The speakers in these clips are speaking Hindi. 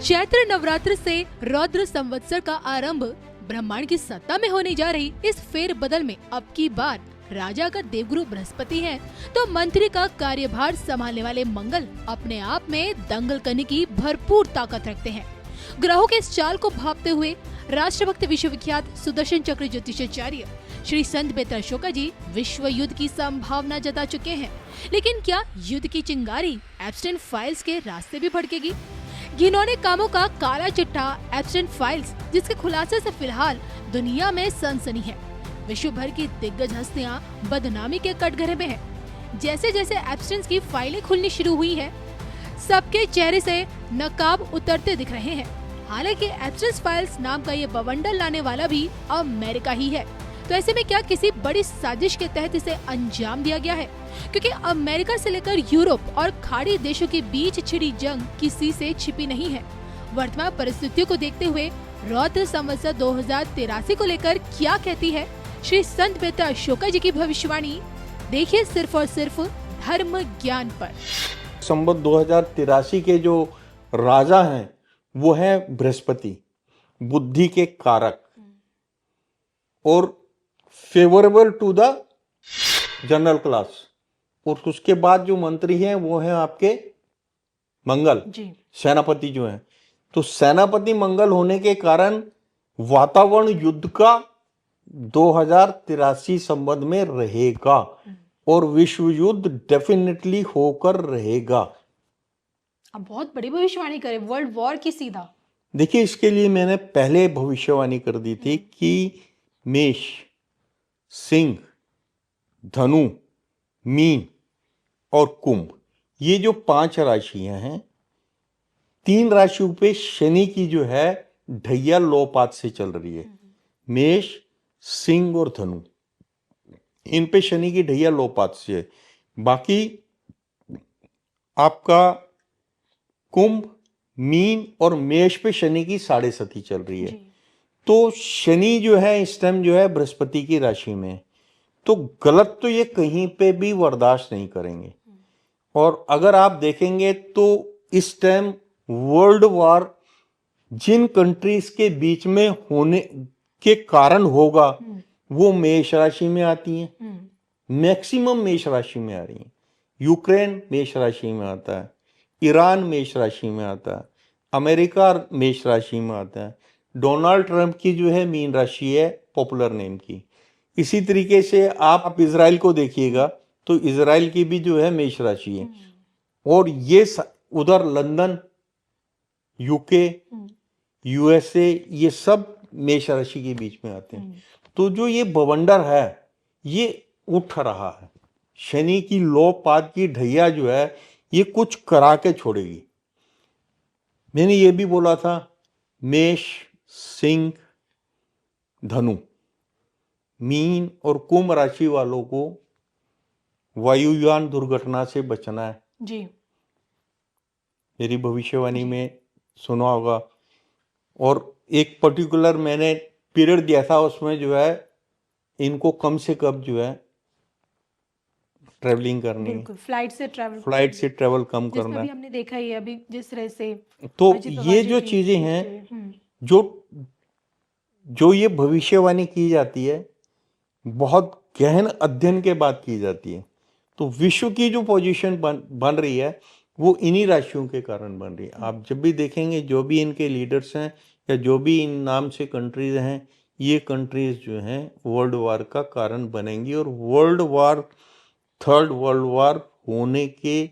चैत्र नवरात्र से रौद्र संवत्सर का आरंभ ब्रह्मांड की सत्ता में होने जा रही इस फेरबदल में अब की बार राजा का देवगुरु बृहस्पति है, तो मंत्री का कार्यभार संभालने वाले मंगल अपने आप में दंगल करने की भरपूर ताकत रखते हैं। ग्रहों के इस चाल को भांपते हुए राष्ट्रभक्त विश्वविख्यात सुदर्शन चक्र ज्योतिषाचार्य श्री संत बेहतर अशोका जी विश्व युद्ध की संभावना जता चुके हैं। लेकिन क्या युद्ध की चिंगारी एप्स्टाइन फाइल्स के रास्ते भी भड़केगी? घिनौने कामों का काला चिट्ठा एप्स्टाइन फाइल्स, जिसके खुलासे से फिलहाल दुनिया में सनसनी है। विश्व भर की दिग्गज हस्तियां बदनामी के कटघरे में हैं। जैसे जैसे एप्स्टाइन की फाइलें खुलनी शुरू हुई है, सबके चेहरे से नकाब उतरते दिख रहे हैं। हालांकि एप्स्टाइन फाइल्स नाम का ये बवंडर लाने वाला भी अमेरिका ही है। तो ऐसे में क्या किसी बड़ी साजिश के तहत इसे अंजाम दिया गया है? क्योंकि अमेरिका से लेकर यूरोप और खाड़ी देशों के बीच छिड़ी जंग किसी से छिपी नहीं है। वर्तमान परिस्थितियों को देखते हुए रौद्र संवत्सर 2083 को लेकर क्या कहती है श्री संत बेहतर अशोका जी की भविष्यवाणी? देखिए सिर्फ और सिर्फ धर्म ज्ञान पर। संवत 2083 के जो राजा हैं वो है बृहस्पति, बुद्धि के कारक और favourable to the general class. और उसके बाद जो मंत्री हैं वो हैं आपके मंगल जी, सेनापति जो हैं। तो सेनापति मंगल होने के कारण वातावरण युद्ध का 2083 संबंध में रहेगा और विश्व युद्ध डेफिनेटली होकर रहेगा। अब बहुत बड़ी भविष्यवाणी करे, वर्ल्ड वॉर की सीधा। देखिए, इसके लिए मैंने पहले भविष्यवाणी कर दी थी कि मेष, सिंह, धनु, मीन और कुंभ, ये जो 5 राशियां हैं, 3 राशियों पे शनि की जो है ढैया लोपात से चल रही है। मेष, सिंह और धनु, इन पे शनि की ढैया लोपात से है। बाकी आपका कुंभ, मीन और मेष पे शनि की 7.5 चल रही है। तो शनि जो है इस टाइम जो है बृहस्पति की राशि में, तो गलत तो ये कहीं पे भी बर्दाश्त नहीं करेंगे। और अगर आप देखेंगे तो इस टाइम वर्ल्ड वॉर जिन कंट्रीज के बीच में होने के कारण होगा वो मेष राशि में आती हैं, मैक्सिमम मेष राशि में आ रही हैं। यूक्रेन मेष राशि में आता है, ईरान मेष राशि में आता है, अमेरिका मेष राशि में आता है, डोनाल्ड ट्रंप की जो है मीन राशि है पॉपुलर नेम की। इसी तरीके से आप इजराइल को देखिएगा तो इजराइल की भी जो है मेष राशि है। और ये उधर लंदन, यूके, यूएसए, ये सब मेष राशि के बीच में आते हैं। तो जो ये बवंडर है ये उठ रहा है। शनि की लोपात की ढैया जो है ये कुछ करा के छोड़ेगी। मैंने ये भी बोला था, मेष, सिंह, धनु, मीन और कुंभ राशि वालों को वायुयान दुर्घटना से बचना है जी। मेरी भविष्यवाणी में सुना होगा। और एक पर्टिकुलर मैंने पीरियड दिया था, उसमें जो है इनको कम से कम जो है ट्रेवलिंग करनी है, फ्लाइट से ट्रेवल कम करना है। हमने देखा ही अभी जिस तरह से। तो ये जो चीजें हैं जो ये भविष्यवाणी की जाती है, बहुत गहन अध्ययन के बाद की जाती है। तो विश्व की जो पोजीशन बन रही है वो इन्हीं राशियों के कारण बन रही है। आप जब भी देखेंगे जो भी इनके लीडर्स हैं या जो भी इन नाम से कंट्रीज हैं, ये कंट्रीज जो हैं वर्ल्ड वॉर का कारण बनेंगी। और world war, third world war होने के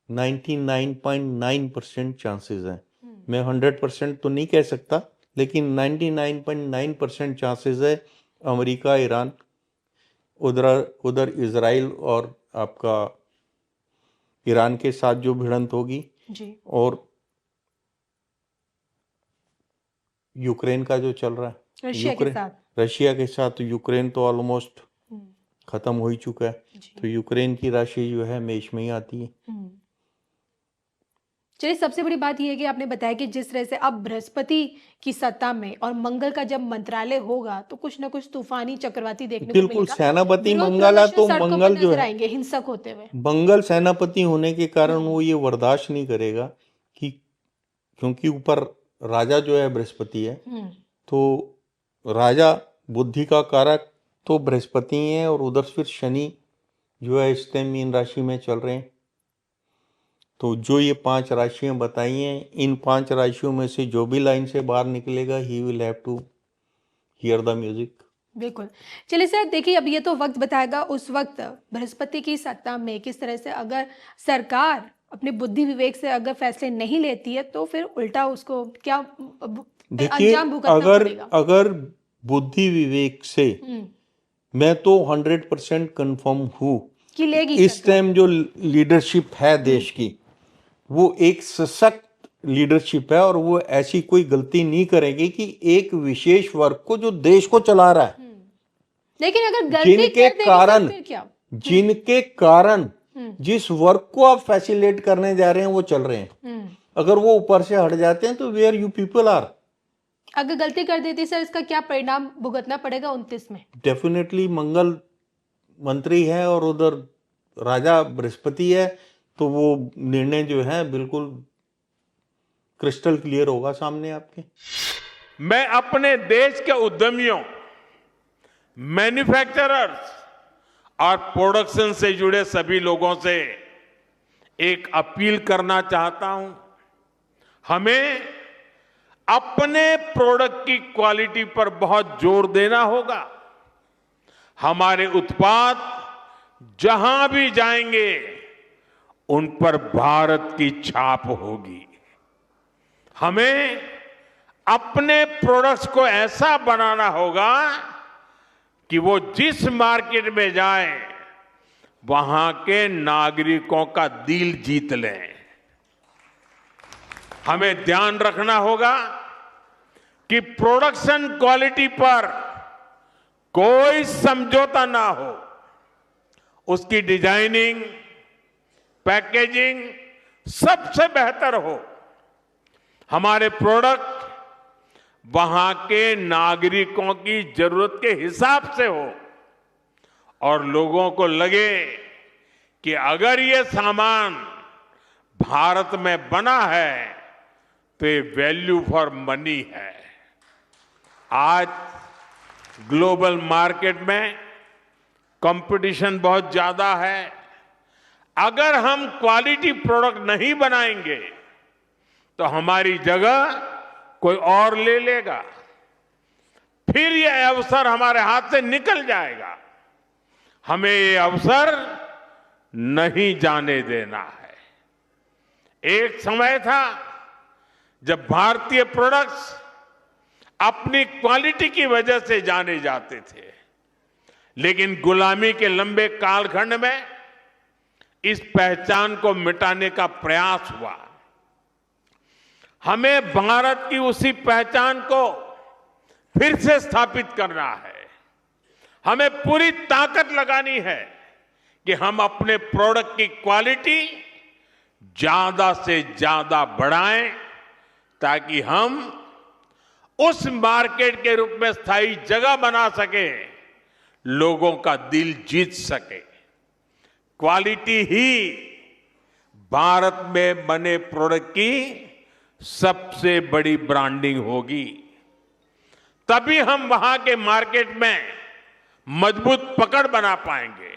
99.9% चांसेस हैं। मैं 100% तो नहीं कह सकता, लेकिन 99.9% चांसेस है। अमेरिका, ईरान, उधर इजराइल और आपका ईरान के साथ जो भिड़ंत होगी जी, और यूक्रेन का जो चल रहा है रशिया के साथ यूक्रेन तो ऑलमोस्ट खत्म हो ही चुका है। तो यूक्रेन की राशि जो है मेष में ही आती है। चलिए, सबसे बड़ी बात यह है कि आपने बताया कि जिस तरह से अब बृहस्पति की सत्ता में और मंगल का जब मंत्रालय होगा तो कुछ ना कुछ तूफानी चक्रवाती देखने को मिलेगा। बिल्कुल, सेनापति मंगल है तो मंगल जो है हिंसक होते हुए, मंगल सेनापति होने के कारण वो ये बर्दाश्त नहीं करेगा कि क्योंकि ऊपर राजा जो है बृहस्पति है, तो राजा बुद्धि का कारक तो बृहस्पति ही है, और उधर फिर शनि जो है इस टाइम मीन राशि में चल रहे हैं। तो जो ये 5 राशियां बताई हैं, इन 5 राशियों में से जो भी लाइन से बाहर निकलेगा, he will have to hear the music. बिल्कुल। चलिए सर, देखिए अब ये तो वक्त बताएगा, उस वक्त बृहस्पति की सत्ता में किस तरह से अगर सरकार अपने बुद्धि विवेक से अगर फैसले नहीं लेती है तो फिर उल्टा उसको क्या देखिए, अंजाम भुगतना पड़ेगा। अगर बुद्धि विवेक से मैं तो 100% कंफर्म हूँ कि लेगी इस टाइम जो लीडरशिप है देश की, वो एक सशक्त लीडरशिप है, और वो ऐसी कोई गलती नहीं करेगी कि एक विशेष वर्ग को जो देश को चला रहा है, लेकिन अगर गलती जिनके कर देगी कारण तो फिर क्या? जिनके कारण जिस वर्ग को आप फैसिलिटेट करने जा रहे हैं वो चल रहे हैं, अगर वो ऊपर से हट जाते हैं तो वेयर यू पीपल आर। अगर गलती कर देती सर, इसका क्या परिणाम भुगतना पड़ेगा 29 में? डेफिनेटली मंगल मंत्री है और उधर राजा बृहस्पति है, तो वो निर्णय जो है बिल्कुल क्रिस्टल क्लियर होगा सामने आपके। मैं अपने देश के उद्यमियों, मैन्युफैक्चरर्स और प्रोडक्शन से जुड़े सभी लोगों से एक अपील करना चाहता हूं। हमें अपने प्रोडक्ट की क्वालिटी पर बहुत जोर देना होगा। हमारे उत्पाद जहां भी जाएंगे उन पर भारत की छाप होगी। हमें अपने प्रोडक्ट्स को ऐसा बनाना होगा कि वो जिस मार्केट में जाए वहां के नागरिकों का दिल जीत लें। हमें ध्यान रखना होगा कि प्रोडक्शन क्वालिटी पर कोई समझौता ना हो, उसकी डिजाइनिंग, पैकेजिंग सबसे बेहतर हो, हमारे प्रोडक्ट वहां के नागरिकों की जरूरत के हिसाब से हो, और लोगों को लगे कि अगर ये सामान भारत में बना है तो ये वैल्यू फॉर मनी है। आज ग्लोबल मार्केट में कंपटीशन बहुत ज्यादा है। अगर हम क्वालिटी प्रोडक्ट नहीं बनाएंगे तो हमारी जगह कोई और ले लेगा, फिर यह अवसर हमारे हाथ से निकल जाएगा। हमें ये अवसर नहीं जाने देना है। एक समय था जब भारतीय प्रोडक्ट्स अपनी क्वालिटी की वजह से जाने जाते थे, लेकिन गुलामी के लंबे कालखंड में इस पहचान को मिटाने का प्रयास हुआ। हमें भारत की उसी पहचान को फिर से स्थापित करना है। हमें पूरी ताकत लगानी है कि हम अपने प्रोडक्ट की क्वालिटी ज्यादा से ज्यादा बढ़ाएं, ताकि हम उस मार्केट के रूप में स्थायी जगह बना सके, लोगों का दिल जीत सके। क्वालिटी ही भारत में बने प्रोडक्ट की सबसे बड़ी ब्रांडिंग होगी। तभी हम वहां के मार्केट में मजबूत पकड़ बना पाएंगे।